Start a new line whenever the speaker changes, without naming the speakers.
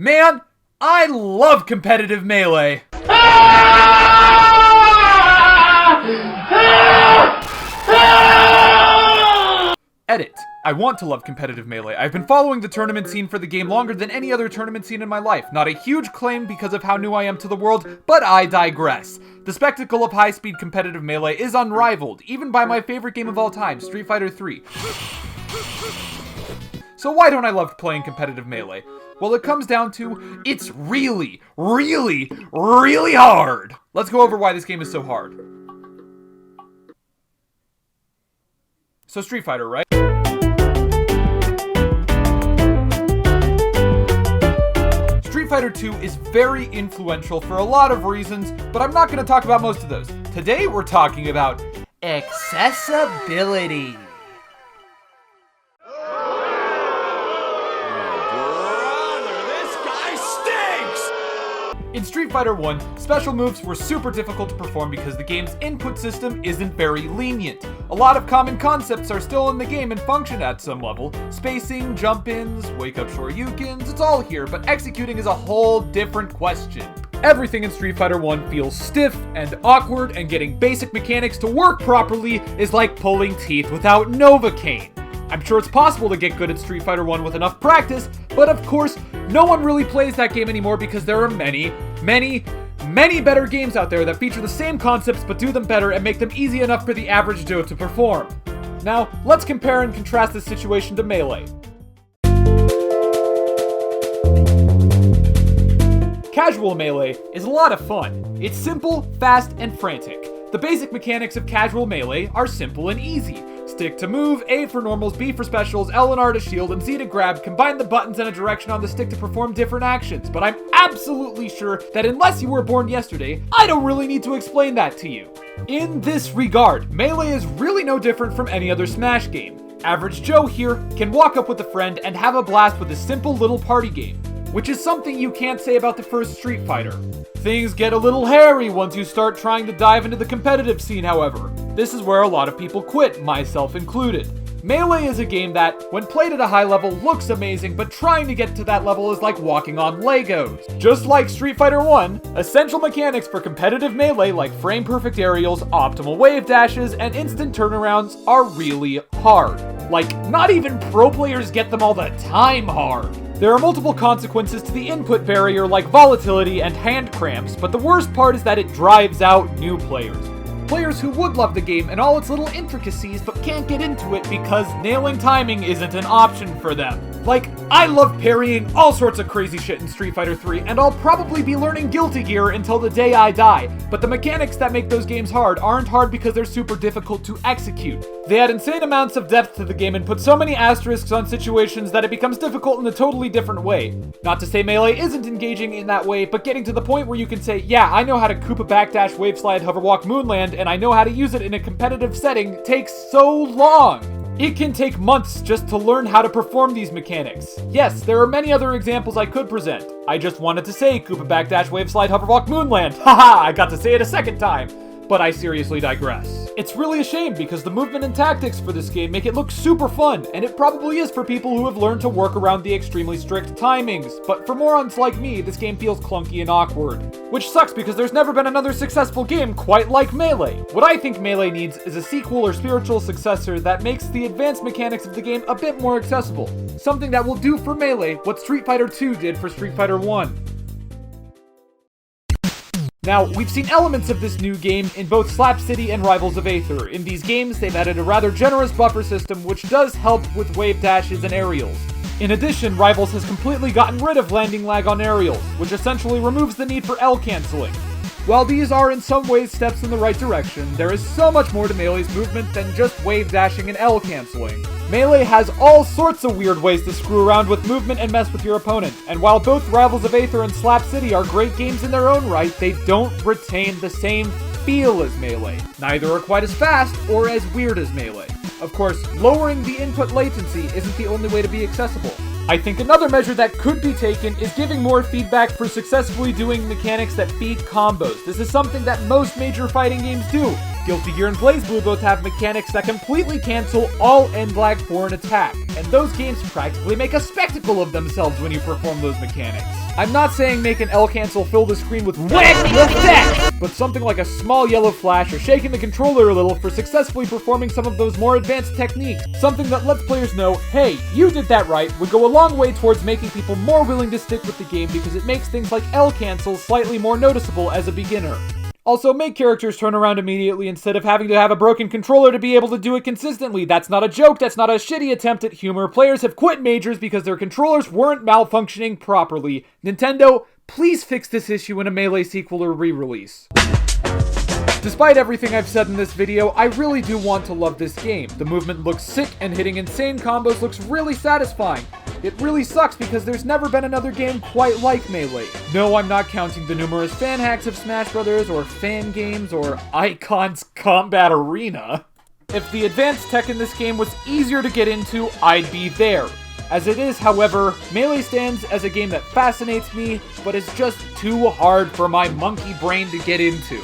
Man, I love competitive Melee. Edit. I want to love competitive Melee. I've been following the tournament scene for the game longer than any other tournament scene in my life. Not a huge claim because of how new I am to the world, but I digress. The spectacle of high-speed competitive Melee is unrivaled, even by my favorite game of all time, Street Fighter 3. So why don't I love playing competitive Melee? Well, it comes down to, it's really, really, really hard! Let's go over why this game is so hard. So Street Fighter, right? Street Fighter 2 is very influential for a lot of reasons, but I'm not going to talk about most of those. Today we're talking about accessibility. In Street Fighter 1, special moves were super difficult to perform because the game's input system isn't very lenient. A lot of common concepts are still in the game and function at some level. Spacing, jump-ins, wake-up shoryukens, it's all here, but executing is a whole different question. Everything in Street Fighter 1 feels stiff and awkward, and getting basic mechanics to work properly is like pulling teeth without Novocaine. I'm sure it's possible to get good at Street Fighter 1 with enough practice, but of course, no one really plays that game anymore because there are many, many, many better games out there that feature the same concepts but do them better and make them easy enough for the average Joe to perform. Now, let's compare and contrast this situation to Melee. Casual Melee is a lot of fun. It's simple, fast, and frantic. The basic mechanics of casual Melee are simple and easy. Stick to move, A for normals, B for specials, L and R to shield, and Z to grab. Combine the buttons and a direction on the stick to perform different actions. But I'm absolutely sure that unless you were born yesterday, I don't really need to explain that to you. In this regard, Melee is really no different from any other Smash game. Average Joe here can walk up with a friend and have a blast with a simple little party game, which is something you can't say about the first Street Fighter. Things get a little hairy once you start trying to dive into the competitive scene, however. This is where a lot of people quit, myself included. Melee is a game that, when played at a high level, looks amazing, but trying to get to that level is like walking on Legos. Just like Street Fighter 1, essential mechanics for competitive Melee like frame-perfect aerials, optimal wave dashes, and instant turnarounds are really hard. Like, not even pro players get them all the time hard. There are multiple consequences to the input barrier like volatility and hand cramps, but the worst part is that it drives out new players. Players who would love the game and all its little intricacies but can't get into it because nailing timing isn't an option for them. Like, I love parrying all sorts of crazy shit in Street Fighter 3, and I'll probably be learning Guilty Gear until the day I die, but the mechanics that make those games hard aren't hard because they're super difficult to execute. They add insane amounts of depth to the game and put so many asterisks on situations that it becomes difficult in a totally different way. Not to say Melee isn't engaging in that way, but getting to the point where you can say, yeah, I know how to Koopa backdash, wave slide, hover walk, moonland, and I know how to use it in a competitive setting takes so long. It can take months just to learn how to perform these mechanics. Yes, there are many other examples I could present. I just wanted to say Koopa backdash, wave slide, hover walk, moonland. Haha, I got to say it a second time. But I seriously digress. It's really a shame because the movement and tactics for this game make it look super fun, and it probably is for people who have learned to work around the extremely strict timings, but for morons like me, this game feels clunky and awkward. Which sucks because there's never been another successful game quite like Melee. What I think Melee needs is a sequel or spiritual successor that makes the advanced mechanics of the game a bit more accessible. Something that will do for Melee what Street Fighter 2 did for Street Fighter 1. Now, we've seen elements of this new game in both Slap City and Rivals of Aether. In these games, they've added a rather generous buffer system which does help with wave dashes and aerials. In addition, Rivals has completely gotten rid of landing lag on aerials, which essentially removes the need for L canceling. While these are in some ways steps in the right direction, there is so much more to Melee's movement than just wave dashing and L canceling. Melee has all sorts of weird ways to screw around with movement and mess with your opponent, and while both Rivals of Aether and Slap City are great games in their own right, they don't retain the same feel as Melee. Neither are quite as fast or as weird as Melee. Of course, lowering the input latency isn't the only way to be accessible. I think another measure that could be taken is giving more feedback for successfully doing mechanics that feed combos. This is something that most major fighting games do, Guilty Gear and BlazBlue both have mechanics that completely cancel all end lag for an attack, and those games practically make a spectacle of themselves when you perform those mechanics. I'm not saying make an L cancel fill the screen with wacky effects, but something like a small yellow flash or shaking the controller a little for successfully performing some of those more advanced techniques. Something that lets players know, hey, you did that right, would go a long way towards making people more willing to stick with the game because it makes things like L cancels slightly more noticeable as a beginner. Also, make characters turn around immediately instead of having to have a broken controller to be able to do it consistently. That's not a joke, that's not a shitty attempt at humor. Players have quit majors because their controllers weren't malfunctioning properly. Nintendo, please fix this issue in a Melee sequel or re-release. Despite everything I've said in this video, I really do want to love this game. The movement looks sick and hitting insane combos looks really satisfying. It really sucks because there's never been another game quite like Melee. No, I'm not counting the numerous fan hacks of Smash Bros. Or fan games or Icon's Combat Arena. If the advanced tech in this game was easier to get into, I'd be there. As it is, however, Melee stands as a game that fascinates me, but is just too hard for my monkey brain to get into.